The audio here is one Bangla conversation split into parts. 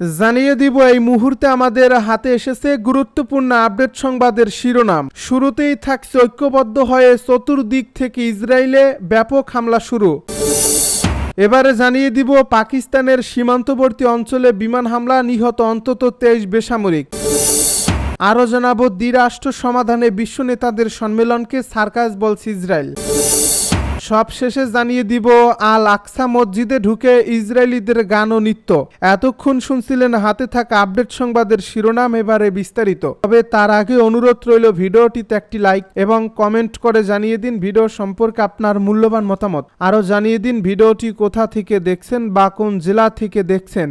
জানিয়ে দিব এই মুহূর্তে আমাদের হাতে এসেছে গুরুত্বপূর্ণ আপডেট সংবাদের শিরোনাম। শুরুতেই থাকছে ঐক্যবদ্ধ হয়ে চতুর্দিক থেকে ইসরায়েলে ব্যাপক হামলা শুরু। এবারে জানিয়ে দিব পাকিস্তানের সীমান্তবর্তী অঞ্চলে বিমান হামলা, নিহত অন্তত 23 বেসামরিক। আরও জানাবো দ্বিরাষ্ট্র সমাধানে বিশ্ব নেতাদের সম্মেলনকে সার্কাস বলছে ইসরায়েল। সবশেষে জানিয়ে দিব আল আকসা মসজিদে ঢুকে ইসরায়েলিদের গান ও নৃত্য। এতক্ষণ শুনছিলেন হাতে থাকা আপডেট সংবাদের শিরোনাম, এবারে বিস্তারিত। তবে তার আগে অনুরোধ রইল ভিডিওটিতে একটি লাইক এবং কমেন্ট করে জানিয়ে দিন ভিডিও সম্পর্কে আপনার মূল্যবান মতামত। আরও জানিয়ে দিন ভিডিওটি কোথা থেকে দেখছেন বা কোন জেলা থেকে দেখছেন।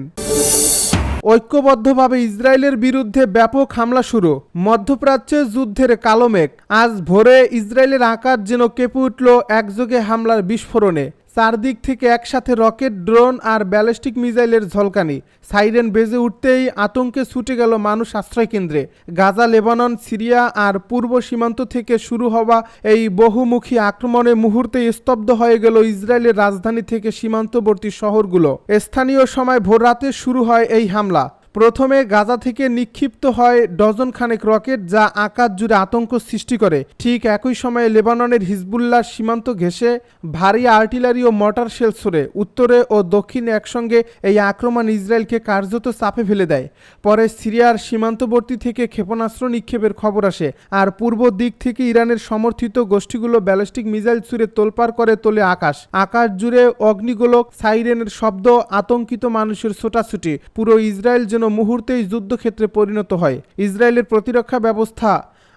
ঐক্যবদ্ধভাবে ইসরায়েলের বিরুদ্ধে ব্যাপক হামলা শুরু। মধ্যপ্রাচ্যে যুদ্ধের কালো মেঘ। আজ ভোরে ইসরায়েলের আকাশ যেন কেঁপে উঠল একযোগে হামলার বিস্ফোরণে। চারদিক থেকে একসাথে রকেট, ড্রোন আর ব্যালিস্টিক মিসাইলের ঝলকানি। সাইরেন বেজে উঠতেই আতঙ্কে ছুটে গেল মানুষ আশ্রয়কেন্দ্রে। গাজা, লেবানন, সিরিয়া আর পূর্ব সীমান্ত থেকে শুরু হওয়া এই বহুমুখী আক্রমণে মুহূর্তেই স্তব্ধ হয়ে গেল ইসরায়েলের রাজধানী থেকে সীমান্তবর্তী শহরগুলো। স্থানীয় সময় ভোররাতে শুরু হয় এই হামলা। প্রথমে গাজা থেকে নিক্ষিপ্ত হয় ডজন খানেক রকেট, যা আকাশ জুড়ে আতঙ্ক সৃষ্টি করে। ঠিক একই সময়ে লেবাননের হিজবুল্লাহ সীমান্ত ঘেঁষে ভারী আর্টিলারি ও মর্টার শেল ছড়ে। উত্তরে ও দক্ষিণে একসঙ্গে এই আক্রমণ ইসরায়েলকে কার্যত চাপে ফেলে দেয়। পরে সিরিয়ার সীমান্তবর্তী থেকে ক্ষেপণাস্ত্র নিক্ষেপের খবর আসে, আর পূর্ব দিক থেকে ইরানের সমর্থিত গোষ্ঠীগুলো ব্যালিস্টিক মিসাইল ছুড়ে তোলপাড় করে তোলে আকাশ। আকাশ জুড়ে অগ্নিগোলক, সাইরেনের শব্দ, আতঙ্কিত মানুষের ছোটাছুটি। পুরো ইসরায়েল যেন মুহূর্তেই যুদ্ধক্ষেত্রে পরিণত হয়। ইসরায়েলের প্রতিরক্ষা ব্যবস্থা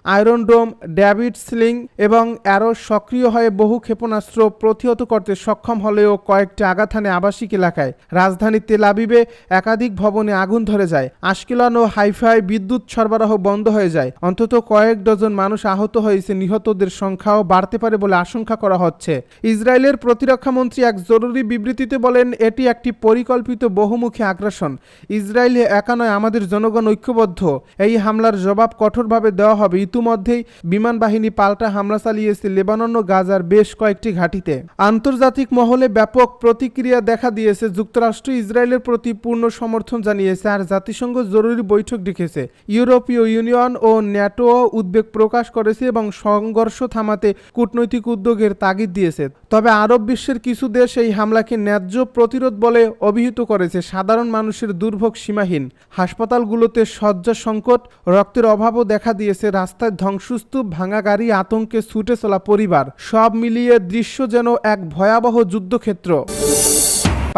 আয়রন ডোম, ডেভিড স্লিং এবং অ্যারো সক্রিয় হয়ে বহু ক্ষেপণাস্ত্র প্রতিহত করতে সক্ষম হলেও কয়েকটি আঘাত হানে আবাসিক এলাকায়। রাজধানী তেল আবিবে একাধিক ভবনে আগুন ধরে যায়। আশকেলন ও হাইফায় বিদ্যুৎ সরবরাহ বন্ধ হয়ে যায়। অন্তত কয়েক ডজন মানুষ আহত হয়েছে। নিহতদের সংখ্যাও বাড়তে পারে বলে আশঙ্কা করা হচ্ছে। ইসরায়েলের প্রতিরক্ষা মন্ত্রী এক জরুরি বিবৃতিতে বলেন, এটি একটি পরিকল্পিত বহুমুখী আগ্রাসন। ইসরায়েল একা নয়, আমাদের জনগণ ঐক্যবদ্ধ। এই হামলার জবাব কঠোরভাবে দেওয়া হবে। ইতিমধ্যেই বিমান বাহিনী পাল্টা হামলা চালিয়েছে লেবানন ও গাজার বেশ কয়েকটি ঘাঁটিতে। আন্তর্জাতিক মহলে ব্যাপক প্রতিক্রিয়া দেখা দিয়েছে। যুক্তরাষ্ট্র ইসরায়েলের প্রতি পূর্ণ সমর্থন জানিয়েছে আর জাতিসংঘ জরুরি বৈঠক ডেকেছে। ইউরোপীয় ইউনিয়ন ও ন্যাটোও উদ্বেগ প্রকাশ করেছে এবং সংঘর্ষ থামাতে কূটনৈতিক উদ্যোগের তাগিদ দিয়েছে। তবে আরব বিশ্বের কিছু দেশ এই হামলাকে ন্যায্য প্রতিরোধ বলে অভিহিত করেছে। সাধারণ মানুষের দুর্ভোগ সীমাহীন। হাসপাতালগুলোতে শয্যা সংকট, রক্তের অভাবও দেখা দিয়েছে। রাস্তায় ধ্বংসস্তূপ, ভাঙা গাড়ি, আতঙ্কে ছুটে চলা পরিবার, সব মিলিয়ে দৃশ্য যেন এক ভয়াবহ যুদ্ধক্ষেত্র।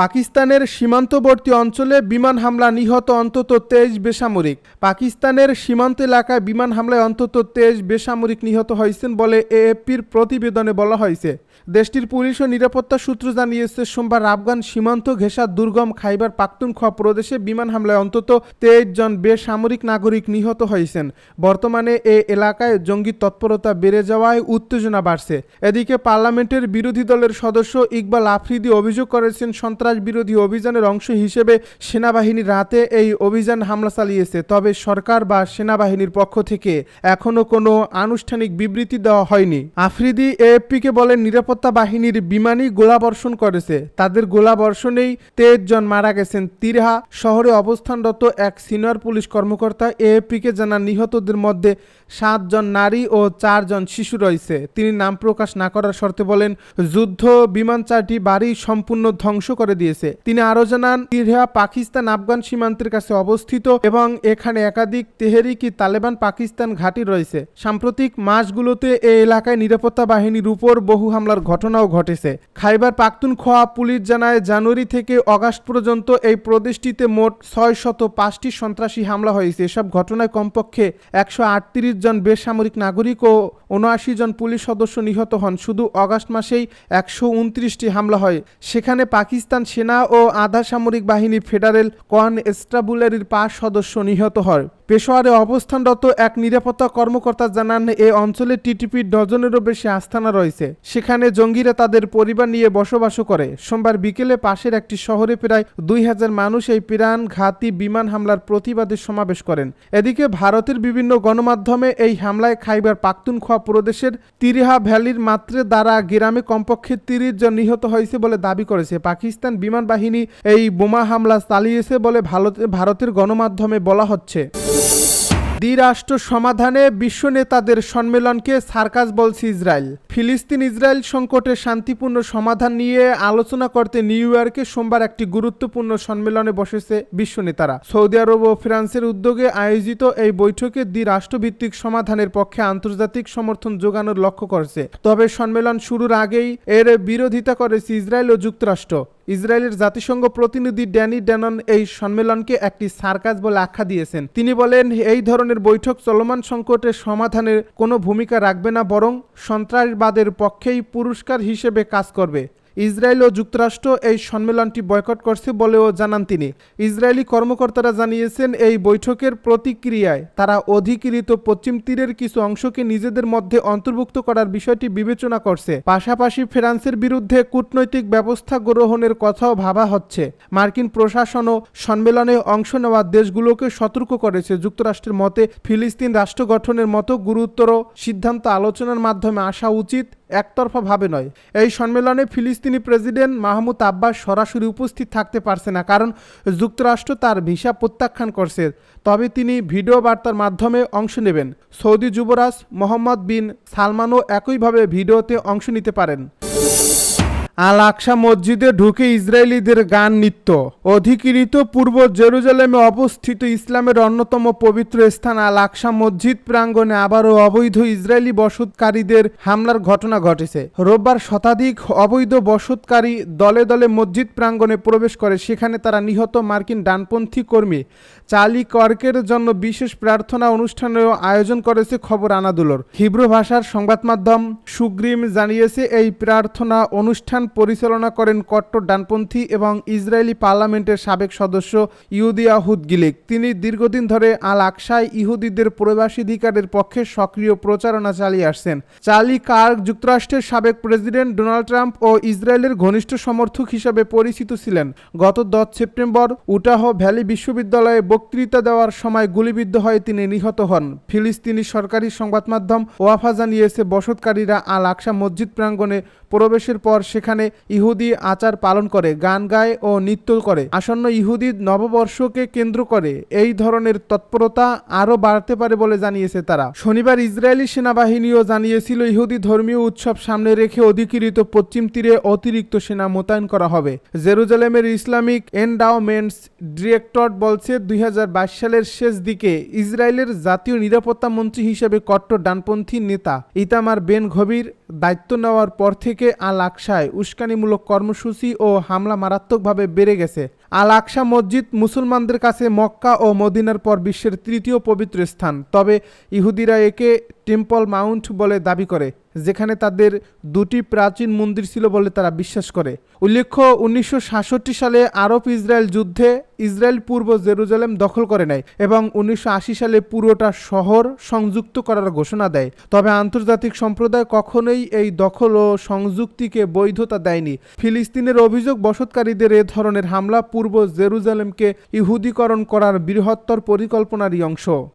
পাকিস্তানের সীমান্তবর্তী অঞ্চলে বিমান হামলা, নিহত অন্তত 23 বেসামরিক। পাকিস্তানের সীমান্ত এলাকায় বিমান হামলায় অন্তত 23 বেসামরিক নিহত হয়েছেন বলে এএফপির প্রতিবেদনে বলা হয়েছে। দেশটির পুলিশ ও নিরাপত্তা সূত্র জানিয়েছে, সোমবার আফগান সীমান্ত ঘেঁষা দুর্গম খাইবার পাখতুনখোয়া প্রদেশে বিমান হামলায় অন্তত 23 জন বেসামরিক নাগরিক নিহত হয়েছেন। বর্তমানে এ এলাকায় জঙ্গি তৎপরতা বেড়ে যাওয়ায় উত্তেজনা বাড়ছে। এদিকে পার্লামেন্টের বিরোধী দলের সদস্য ইকবাল আফ্রিদি অভিযোগ করেছেন, সন্ত্রাস বিরোধী অভিযানের অংশ হিসেবে সেনাবাহিনী রাতে এই অভিযান হামলা চালিয়েছে। তবে সরকার বা সেনাবাহিনীর পক্ষ থেকে এখনো কোনো আনুষ্ঠানিক বিবৃতি দেওয়া হয়নি। আফ্রিদি এএফপিকে বলেন, নিরাপত্তা বাহিনীর বিমানই গোলাবর্ষণ করেছে। তাদের গোলাবর্ষণেই 23 জন মারা গেছেন। তিরহা শহরে অবস্থানরত এক সিনিয়র পুলিশ কর্মকর্তা এএফপিকে জানান, নিহতদের মধ্যে 7 জন নারী ও 4 জন শিশু রয়েছে। তিনি নাম প্রকাশ না করার শর্তে বলেন, যুদ্ধ বিমান 4টি বাড়ি সম্পূর্ণ ধ্বংস করে দিয়েছে। তিনি আরো জানান, তিরহা পাকিস্তান আফগান সীমান্তের কাছে অবস্থিত এবং এখানে একাধিক তেহরিকি তালেবান পাকিস্তান ঘাঁটি রয়েছে। সাম্প্রতিক মাসগুলোতে এই এলাকায় নিরাপত্তা বাহিনীর উপর বহু হামলার ঘটনাও ঘটেছে। খাইবার পাখতুনখোয়া পুলিশ জানায়, জানুয়ারি থেকে আগস্ট পর্যন্ত এই প্রদেশটিতে মোট 605টি সন্ত্রাসী হামলা হয়েছে। এসব ঘটনায় কমপক্ষে 138 জন বেসামরিক নাগরিক ও 79 জন পুলিশ সদস্য নিহত হন। শুধু আগস্ট মাসেই 129টি হামলা হয়। সেখানে পাকিস্তান সেনা ও আধা সামরিক বাহিনী ফেডারেল কনস্টেবুলারির 5 সদস্য নিহত হয়। পেশোয়ারে অবস্থানরত এক নিরাপত্তা কর্মকর্তা জানান, এ অঞ্চলে টিটিপির ডজনেরও বেশি আস্তানা রয়েছে। সেখানে জঙ্গিরা তাদের পরিবার নিয়ে বসবাস করে। সোমবার বিকেলে পাশের একটি শহরে প্রায় 2000 মানুষ এই প্রাণঘাতী বিমান হামলার প্রতিবাদে সমাবেশ করেন। এদিকে ভারতের বিভিন্ন গণমাধ্যমে এই হামলায় খাইবার পাখতুনখোয়া প্রদেশের তিরিহা ভ্যালির মাত্রে দ্বারা গ্রামে কমপক্ষে 30 জন নিহত হয়েছে বলে দাবি করেছে। পাকিস্তান বিমান বাহিনী এই বোমা হামলা চালিয়েছে বলে ভারতের গণমাধ্যমে বলা হচ্ছে। দ্বিরাষ্ট্র সমাধানে বিশ্ব নেতাদের সম্মেলনকে সার্কাস বলছে ইসরায়েল। ফিলিস্তিন ইসরায়েল সংকটে শান্তিপূর্ণ সমাধান নিয়ে আলোচনা করতে নিউ ইয়র্কে সোমবার একটি গুরুত্বপূর্ণ সম্মেলনে বসেছে বিশ্ব নেতারা। সৌদি আরব ও ফ্রান্সের উদ্যোগে আয়োজিত এই বৈঠকে দ্বিরাষ্ট্রভিত্তিক সমাধানের পক্ষে আন্তর্জাতিক সমর্থন জোগানোর লক্ষ্য করেছে। তবে সম্মেলন শুরুর আগেই এর বিরোধিতা করেছে ইসরায়েল ও যুক্তরাষ্ট্র। ইসরায়েলের জাতিসংঘ প্রতিনিধি ড্যানি ড্যানন এই সম্মেলনকে একটি সার্কাস বলে আখ্যা দিয়েছেন। তিনি বলেন, এই ধরনের বৈঠক চলমান সংকটের সমাধানের কোনো ভূমিকা রাখবে না, বরং সন্ত্রাসবাদের পক্ষেই পুরস্কার হিসেবে কাজ করবে। ইসরায়েল ও যুক্তরাষ্ট্র এই সম্মেলনটি বয়কট করছে বলেও জানান তিনি। ইসরায়েলি কর্মকর্তারা জানিয়েছেন, এই বৈঠকের প্রতিক্রিয়ায় তারা অধিকৃত পশ্চিম তীরের কিছু অংশকে নিজেদের মধ্যে অন্তর্ভুক্ত করার বিষয়টি বিবেচনা করছে। পাশাপাশি ফ্রান্সের বিরুদ্ধে কূটনৈতিক ব্যবস্থা গ্রহণের কথাও ভাবা হচ্ছে। মার্কিন প্রশাসনও সম্মেলনে অংশ নেওয়া দেশগুলোকে সতর্ক করেছে। যুক্তরাষ্ট্রের মতে, ফিলিস্তিন রাষ্ট্র গঠনের মতো গুরুতর সিদ্ধান্ত আলোচনার মাধ্যমে আসা উচিত, একতরফা ভাবে নয়। এই সম্মেলনে ফিলিস্তিনি প্রেসিডেন্ট মাহমুদ আব্বাস সরাসরি উপস্থিত থাকতে পারছে না, কারণ যুক্তরাষ্ট্র তার ভিসা প্রত্যাখ্যান করছে। তবে তিনি ভিডিও বার্তার মাধ্যমে অংশ নেবেন। সৌদি যুবরাজ মোহাম্মদ বিন সালমানও একইভাবে ভিডিওতে অংশ নিতে পারেন। আল আকসা মসজিদে ঢুকে ইসরায়েলিদের গান নৃত্য। অধিকৃত পূর্ব জেরুজালেমে অবস্থিত ইসলামের অন্যতম পবিত্র স্থান আল আকসা মসজিদ প্রাঙ্গণে আবারও অবৈধ ইসরায়েলি বসতকারীদের হামলার ঘটনা ঘটেছে। রোববার শতাধিক অবৈধ বসতকারী দলে দলে মসজিদ প্রাঙ্গণে প্রবেশ করে। সেখানে তারা নিহত মার্কিন ডানপন্থী কর্মী চার্লি কর্কের জন্য বিশেষ প্রার্থনা অনুষ্ঠানেরও আয়োজন করেছে খবর আনাদুলোর। হিব্রু ভাষার সংবাদ মাধ্যম সুগ্রিম জানিয়েছে, এই প্রার্থনা অনুষ্ঠান পরিচালনা করেন কট্টর ডানপন্থী এবং ইসরায়েলি পার্লামেন্টের সাবেক সদস্য ইহুদি আহুদ গিলিক। তিনি দীর্ঘদিন ধরে আল আকসায় ইহুদিদের প্রবেশাধিকারের পক্ষে সক্রিয় প্রচারণা চালিয়ে আসছেন। চার্লি কার্ক যুক্তরাষ্ট্রের সাবেক প্রেসিডেন্ট ডোনাল্ড ট্রাম্প ও ইসরায়েলের ঘনিষ্ঠ সমর্থক হিসেবে পরিচিত ছিলেন। গত 10 সেপ্টেম্বর উটাহ ভ্যালি বিশ্ববিদ্যালয়ে বক্তৃতা দেওয়ার সময় গুলিবিদ্ধ হয়ে তিনি নিহত হন। ফিলিস্তিনি সরকারি সংবাদ মাধ্যম ওয়াফা জানিয়েছে, বসতকারীরা আল আকসা মসজিদ প্রাঙ্গণে প্রবেশের পর সেখানে ইহুদি আচার পালন করে, গান গায় ও নৃত্য করে। আসন্ন ইহুদি নববর্ষকে কেন্দ্র করে এই ধরনের তৎপরতা আরও বাড়তে পারে বলে জানিয়েছে তারা। শনিবার ইসরায়েলি সেনাবাহিনীও জানিয়েছিল, ইহুদি ধর্মীয় উৎসব সামনে রেখে অধিকৃত পশ্চিম তীরে অতিরিক্ত সেনা মোতায়েন করা হবে। জেরুজালেমের ইসলামিক এন্ডাওমেন্টস ডিরেক্টরেট বলছে, 2022 সালের শেষ দিকে ইসরায়েলের জাতীয় নিরাপত্তা মন্ত্রী হিসেবে কট্টর ডানপন্থী নেতা ইতামার বেন গভির দায়িত্ব নেওয়ার পর থেকে আল আকসায় উস্কানিমূলক কর্মসূচি ও হামলা মারাত্মকভাবে বেড়ে গেছে। আল আকসা মসজিদ মুসলমানদের কাছে মক্কা ও মদিনার পর বিশ্বের তৃতীয় পবিত্র স্থান। তবে ইহুদিরা একে টেম্পল মাউন্ট বলে দাবি করে, যেখানে তাদের 2টি প্রাচীন মন্দির ছিল বলে তারা বিশ্বাস করে। উল্লেখ্য, 1966 সালে আরব ইসরায়েল যুদ্ধে ইসরায়েল পূর্ব জেরুজালেম দখল করে নেয় এবং 1980 সালে পুরোটা শহর সংযুক্ত করার ঘোষণা দেয়। তবে আন্তর্জাতিক সম্প্রদায় কখনোই এই দখল ও সংযুক্তিকে বৈধতা দেয়নি। ফিলিস্তিনের অভিযোগ, বসতকারীদের এ ধরনের হামলা পূর্ব জেরুজালেমকে ইহুদিকরণ করার বৃহত্তর পরিকল্পনারই অংশ।